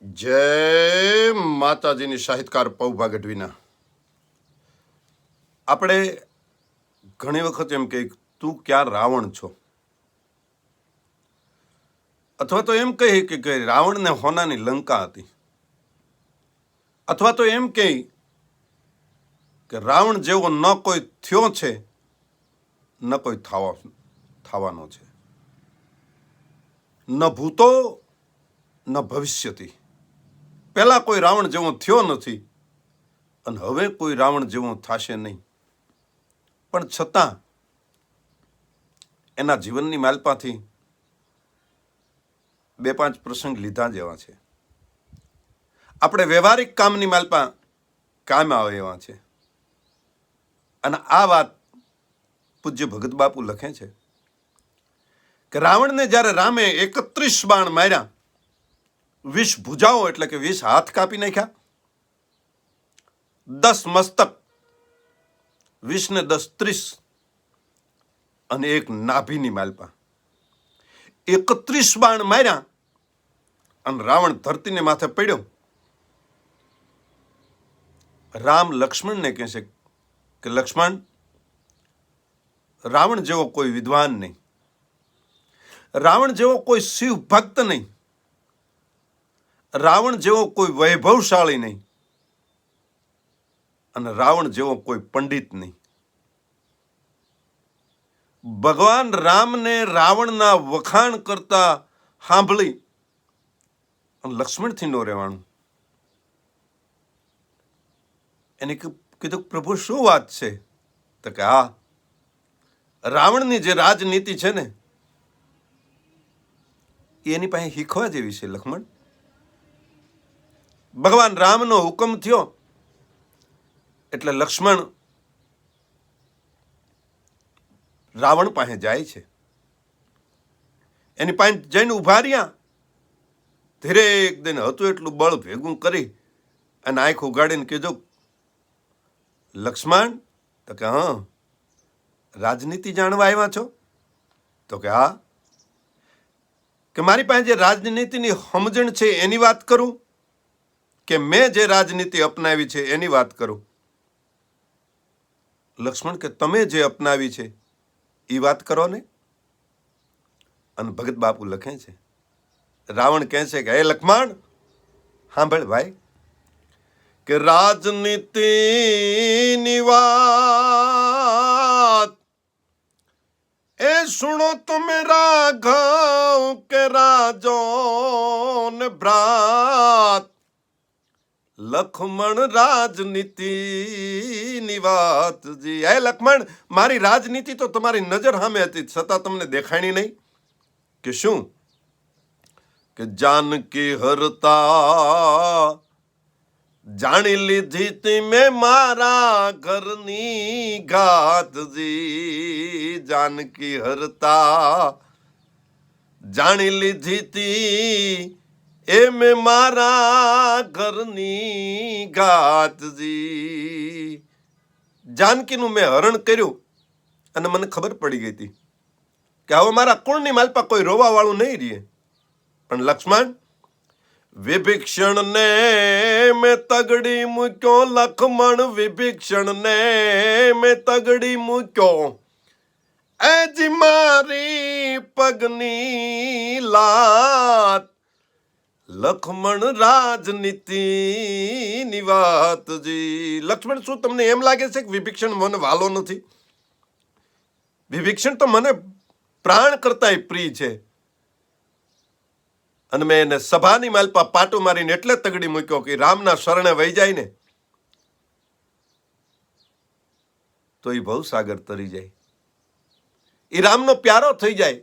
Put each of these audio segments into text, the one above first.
જય માતાજીની સાહિત્યકાર પૌભા ગઢવીના. આપણે ઘણી વખત એમ કહી તું ક્યાં રાવણ છો, અથવા તો એમ કહી કે રાવણને હોનાની લંકા હતી, અથવા તો એમ કહી કે રાવણ જેવો ન કોઈ થયો છે ન કોઈ થવાનો છે, ન ભૂતો ન ભવિષ્યથી. પહેલા કોઈ રાવણ જેવો થયો નથી અને હવે કોઈ રાવણ જેવો થશે નહીં. પણ છતાં એના જીવનની માલપાથી બે પાંચ પ્રસંગ લીધા જેવા છે. આપણે વ્યવહારિક કામની માલપા કામ આવે એવા છે. અને આ વાત પૂજ્ય ભગત બાપુ લખે છે કે રાવણને જ્યારે રામે 31 બાણ માર્યા, 20 ભુજાઓ એટલે કે 20 હાથ કાપી નાખ્યા, 10 મસ્તક, 20 ને 10 30, અને એક નાભીની માલપા 31 બાણ માર્યા અને રાવણ ધરતીને માથે પડ્યો. રામ લક્ષ્મણને કહે છે કે લક્ષ્મણ, રાવણ જેવો કોઈ વિદ્વાન નહીં, રાવણ જેવો કોઈ શિવ ભક્ત નહીં, રાવણ જેવો કોઈ વૈભવશાળી નહીં, અને રાવણ જેવો કોઈ પંડિત નહીં. ભગવાન રામને રાવણના વખાણ કરતા સાંભળી અને લક્ષ્મણથી નો રહેવાનું. એને કીધું પ્રભુ શું વાત છે? તો કે હા, રાવણની જે રાજનીતિ છે ને એની પાસે શીખવા જેવી છે લક્ષ્મણ. ભગવાન રામનો હુકમ થયો એટલે લક્ષ્મણ રાવણ પાસે જાય છે. એની પાસે જઈને ઉભા રહ્યા, ધીરે એકદમ હતું એટલું બળ ભેગું કરી અને આંખ ઉગાડીને કીધું, લક્ષ્મણ? તો કે હા. રાજનીતિ જાણવા આવ્યા છો? તો કે હા. કે મારી પાસે જે રાજનીતિની સમજણ છે એની વાત કરું કે મેં જે રાજનીતિ અપનાવી છે એની વાત કરું? લક્ષ્મણ કે તમે જે અપનાવી છે એ વાત કરો ને. અને ભગત બાપુ લખે છે, રાવણ કહે છે કે હે લક્ષ્મણ સાંભળ ભાઈ, કે રાજનીતિની વાત એ સુણો તમે રાઘવ કે રાજો ને ભ્રાત. લક્ષ્મણ રાજનીતિની વાત જી. હે લક્ષ્મણ, મારી રાજનીતિ તો તમારી નજર સામે હતી છતાં તમને દેખાણી નહીં. કે શું? કે જાનકી હરતા જાણી લીધી તી મેં મારા ઘરની ઘાતજી. જાનકી હરતા જાણી લીધી તી એ મેં મારા ઘરની ઘાતજી. જાનકીનું મેં હરણ કર્યું અને મને ખબર પડી ગઈ હતી કે હવે મારા કુળની માલપા કોઈ રોવા વાળું નહીં રહે. પણ લક્ષ્મણ, વિભીક્ષણ ને મેં તગડી મૂક્યો, લક્ષ્મણ વિભીક્ષણ ને મેં તગડી મૂક્યો, એજી મારી પગની લાત. લક્ષ્મણ રાજનીતિની વાતજી. લક્ષ્મણ, શું તમને એમ લાગે છે કે વિભીક્ષણ મને વાલો નથી? વિભીક્ષણ તો મને પ્રાણ કરતાંય પ્રિય છે. અને મેં એને સભાની માલપા પાટો મારીને એટલે તગડી મૂક્યો કે રામના શરણે વહી જાય ને તો એ ભવસાગર તરી જાય, એ રામનો પ્યારો થઈ જાય.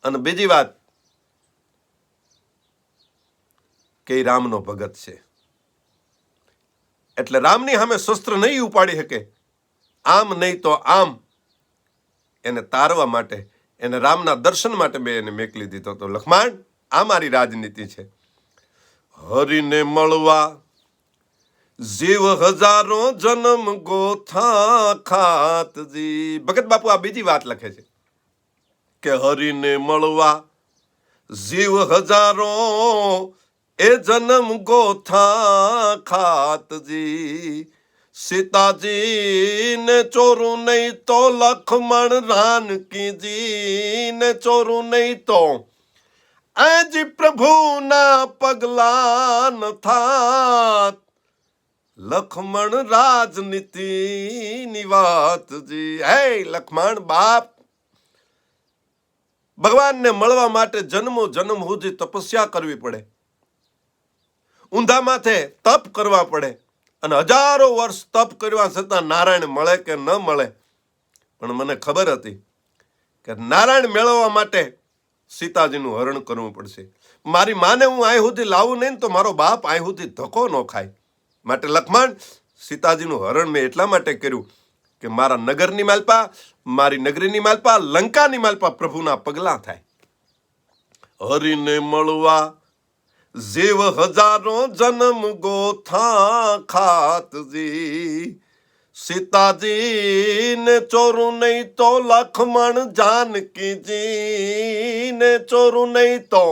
અને બીજી વાત કે એ રામનો ભગત છે એટલે રામની સામે શસ્ત્ર નહીં ઉપાડી શકે. આમ નહીં તો આમ એને તારવા માટે, એને રામના દર્શન માટે મેં એને મેકલી દીધો. તો લક્ષ્મણ, આ મારી રાજનીતિ છે. હરિને મળવા જીવ હજારો જન્મ ગોથા ખાતજી. ભગત બાપુ આ બીજી વાત લખે છે કે હરિને મળવા જીવ હજારો એ જન્મ ગોથા ખાતજી સીતાજી ને ચોરું નહીં તો લખમણ રાનકીજી ને ચોરું નહીં તો આજ પ્રભુના પગલા ન થાત લખમણ રાજનીતિની વાતજી. હે લખમણ બાપ, ભગવાનને મળવા માટે જન્મો જન્મ સુધી તપસ્યા કરવી પડે, ઊંધા માથે તપ કરવા પડે, અને હજારો વર્ષ તપ કરવા છતાં નારાયણ મળે કે ન મળે. પણ મને ખબર હતી કે નારાયણ મેળવવા માટે સીતાજીનું હરણ કરવું પડશે. મારી માને હું અહીં સુધી લાવું નહીં તો મારો બાપ અહીં સુધી ધક્કો ન ખાય. માટે લખમણ, સીતાજીનું હરણ મેં એટલા માટે કર્યું કે મારા નગરની માલપા, મારી નગરીની માલપા, લંકાની માલપા પ્રભુના પગલાં થાય. હરિને મળવા જીવ હજારો જન્મ ગોથા ખાતજી સીતાજી ને ચોરું નહીં તો લખમણ જાનકીજી ને ચોરું નહીં તો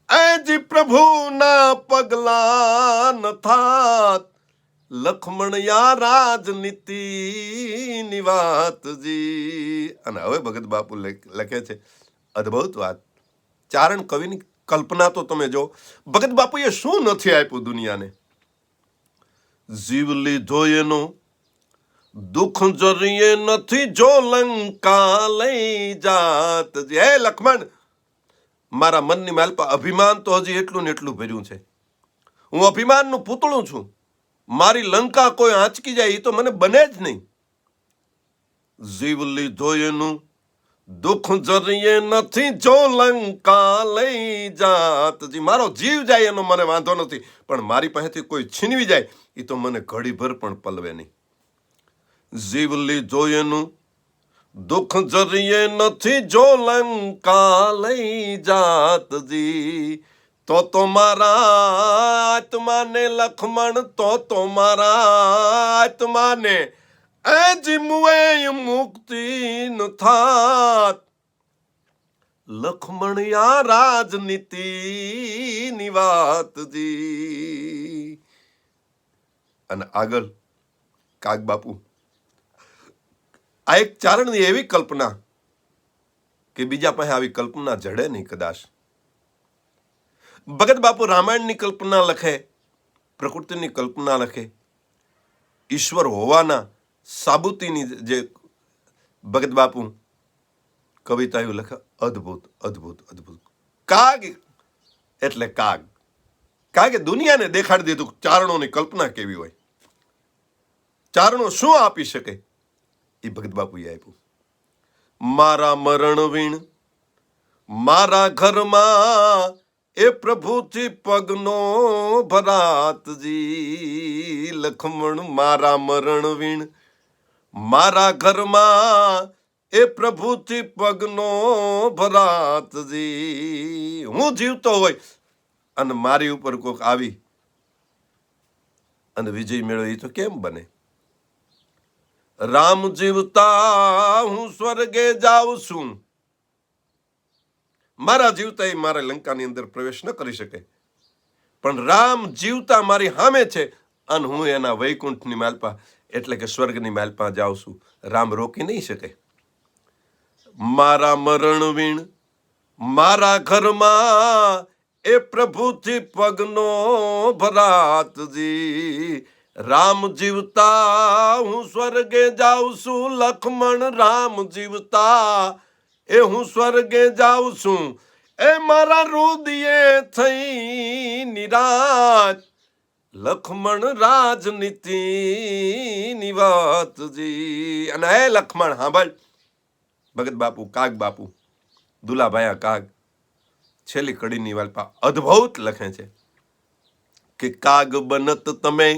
આજી પ્રભુના પગલા ન થાત લખમણ યા રાજનીતિની વાતજી. અને હવે ભગત બાપુ લખે છે અદ્ભુત વાત. ચારણ કવિની કલ્પના તો તમે જો, ભગત બાપુએ શું નથી આપ્યું દુનિયાને. જીવ લીધો એનો દુઃખ જરીએ નથી જો લંકા લઈ જાત. હે લખમણ, મારા મનની માલપા અભિમાન તો હજી એટલું ને એટલું ભર્યું છે. હું અભિમાનનું પૂતળું છું. મારી લંકા કોઈ આંચકી જાય એ તો મને બને જ નહીં. જીવ લીધો એનું દુઃખ જરીએ નથી જો લંકા લઈ જાતજી. મારો જીવ જાય એનો મને વાંધો નથી, પણ મારી પાસેથી કોઈ છીનવી જાય એ તો મને ઘડીભર પણ પલવે નહીં. જીવ લીધો એનું દુઃખ જરીએ નથી જો લંકા લઈ જાતજી. તો મારા આત્માને લખમણ, તો મારા આત્માને આજ મુએ મુક્તિ ન થાત લખમણ યા રાજનીતિની વાતજી. અને આગળ કાગ બાપુ, આ એક ચારણની એવી કલ્પના કે બીજા પાસે આવી કલ્પના જડે નહીં કદાચ. ભગત બાપુ રામાયણની કલ્પના લખે, પ્રકૃતિની કલ્પના લખે, ઈશ્વર હોવાના સાબુતીની જે ભગત બાપુ કવિતાઓ લખે, અદ્ભુત અદ્ભુત અદ્ભુત. કાગ એટલે કાગ. કાગે દુનિયાને દેખાડી દીધું ચારણોની કલ્પના કેવી હોય. ચારણો શું આપી શકે એ ભગત બાપુએ આપ્યું. મારા મરણ વીણ મારા ઘરમાં એ પ્રભુથી પગનો ભરાતજી. લખમણ મારા મરણ વીણ મારા ઘરમાં એ પ્રભુથી પગનો ભરાતજી. હું જીવતો હોય અને મારી ઉપર કોઈક આવી અને વિજય મેળવે તો કેમ બને? રામ જીવતા હું સ્વર્ગે જાઉં છું. મારા જીવતા એ મારા લંકાની અંદર પ્રવેશ ન કરી શકે, પણ રામ જીવતા મારી સામે છે અને હું એના વૈકુંઠની માલપા એટલે કે સ્વર્ગની માલપા જાઉં છું. રામ રોકી નહીં શકે. મારા મરણ વીણ મારા ઘરમાં એ પ્રભુથી પગનો ભરાતજી. રામ જીવતા હું સ્વર્ગે જાઉં છું. લખમણ રામ જીવતા એ હું સ્વર્ગે જાઉં છું. એ મારા રુદિયે થઈ નિરાજ લખમણ રાજનીતિની વાતજી. અને હે લખમણ સાંભળ, ભગત બાપુ કાગ બાપુ દુલાભાયા કાગ છેલ્લી કડીની વાલપા અદ્ભુત લખે છે કે કાગ બનત તમે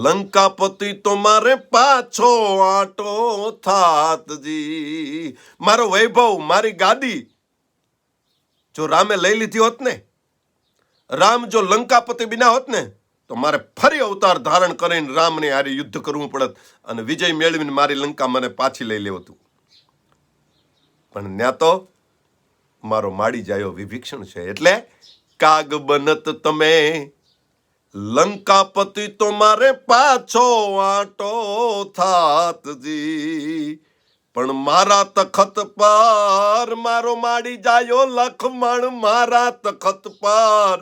લંકાપતિ તો મારે પાછો આટો થાતજી. મારો વૈભવ, મારી ગાદી જો રામે લઈ લીધી હોત ને, રામ જો લંકાપતિ બિના હોત ને, તો મારે ફરી અવતાર ધારણ કરીને રામને હારે યુદ્ધ કરવું પડત અને વિજય મેળવીને મારી લંકા મને પાછી લઈ લેવતું. પણ ન્યા તો મારો માડી જાયો વિભીષણ છે. એટલે કાગ બનત તમે લંકાપતિ તો મારે પાછો આટો થાતજી પણ મારા તખત પર મારો માડી જાયો લખમણ મારા તખત પર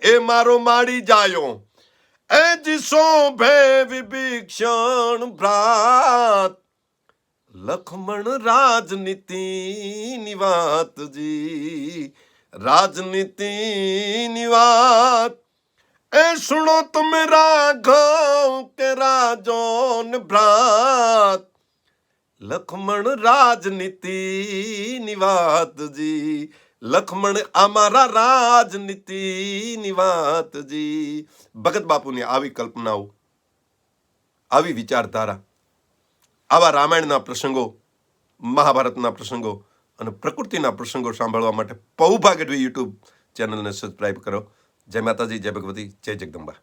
એ મારો માડી જાયો એ જીસો ભે વિભીષણ ભ્રાત લખમણ રાજનીતિની વાતજી રાજનીતિની વાત એ સુણો તમે રાઘવ કે રાજોન ભ્રાત લખમણ રાજનીતિની વાતજી લખમણ અમારા રાજનીતિની વાતજી ભગત બાપુની આવી કલ્પનાઓ આવી વિચારધારા આવા રામાયણના પ્રસંગો મહાભારતના પ્રસંગો અને પ્રકૃતિના પ્રસંગો સાંભળવા માટે પૌભા ગઢવી યુટ્યુબ ચેનલને સબસ્ક્રાઈબ કરો. જય માતાજી, જય ભગવતી, જય જગદંબા.